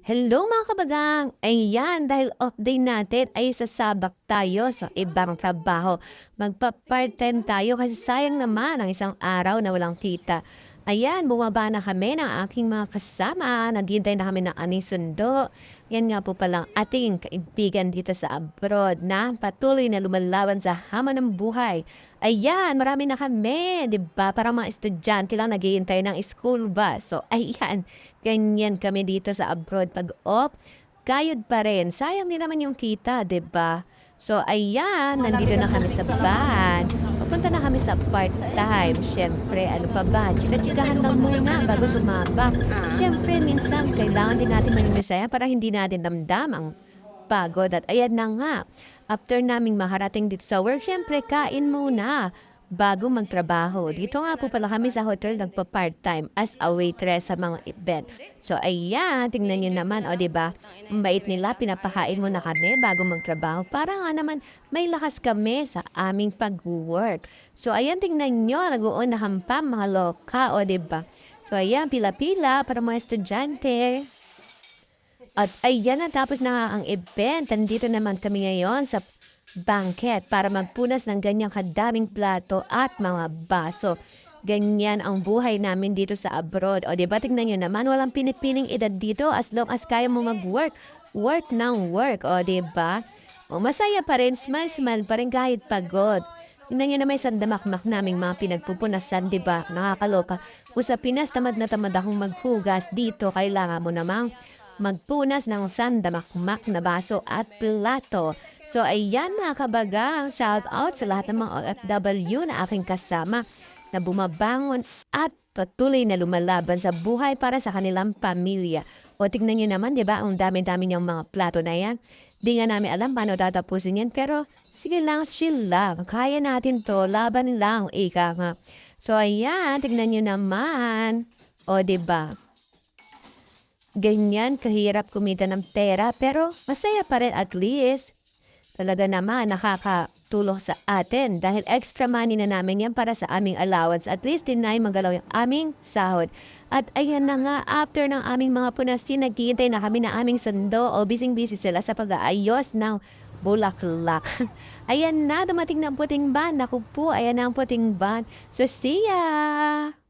Hello mga kabagang! Ayan, dahil off day natin ay sasabak tayo sa ibang trabaho. Magpa-part-time tayo kasi sayang naman ang isang araw na walang kita. Ayan, bumaba na kami ng aking mga kasama. Naghihintay na kami ng aming sundo. Yan nga po palang ating kaibigan dito sa abroad na patuloy na lumalaban sa hamon ng buhay. Ayan, marami na kami, 'di ba? Parang mga estudyante lang naghihintay ng school bus. So, ayan, ganyan kami dito sa abroad 'pag off, kayod pa rin. Sayang din naman yung kita, 'di ba? So, ayan, nandito na kami sa van. Papunta na kami sa part-time. Siyempre, ano pa ba? Chika-chikahan lang muna bago sumabak. Siyempre, minsan kailangan din natin maging masaya para hindi natin damdam ang pagod. At ayan na nga, after naming maharating dito sa work, syempre kain muna bago magtrabaho. Dito nga po pala kami sa hotel nagpa-part-time as a waitress sa mga event. So ayan, tingnan niyo naman, o 'di ba? Ang bait nila, pinapakain muna kami bago magtrabaho para nga naman may lakas kami sa aming pag-work. So ayan, tingnan niyo, nag-uunahan pa mga loka, o 'di ba? So ayan, pila-pila para mga estudyante. At ayan, natapos na nga ang event. Nandito naman kami ngayon sa banquet para magpunas ng ganyang kadaming plato at mga baso. Ganyan ang buhay namin dito sa abroad. O diba, tingnan nyo naman, walang pinipiling edad dito as long as kaya mo mag-work. Work ng work, o diba? O masaya pa rin, smile-smile pa rin kahit pagod. Tingnan nyo naman isang damakmak naming mga pinagpupunasan, diba? Nakakaloka. Kung sa Pinas, tamad na tamad akong maghugas dito, kailangan mo namang magpunas ng sandamakmak na baso at plato. So ayan mga kabagang, shout out sa lahat ng mga OFW na aking kasama na bumabangon at patuloy na lumalaban sa buhay para sa kanilang pamilya. O tignan nyo naman, di ba, ang dami-dami niyang mga plato na yan. Di nga namin alam paano tatapusin yan, pero sige lang, chill lang. Kaya natin to, laban lang, ika nga. So ayan, tignan nyo naman. O di ba? Ganyan kahirap kumita ng pera pero masaya pa rin at least. Talaga naman nakakatulong sa atin dahil extra money na namin yan para sa aming allowance. At least din na magalaw yung aming sahod. At ayan na nga, after ng aming mga punasin, naghihintay na kami na aming sundo o busy-busy sila sa pag-aayos ng bulaklak. Ayan na, dumating na ang puting ban. Naku po, ayan na ang puting ban. So, see ya!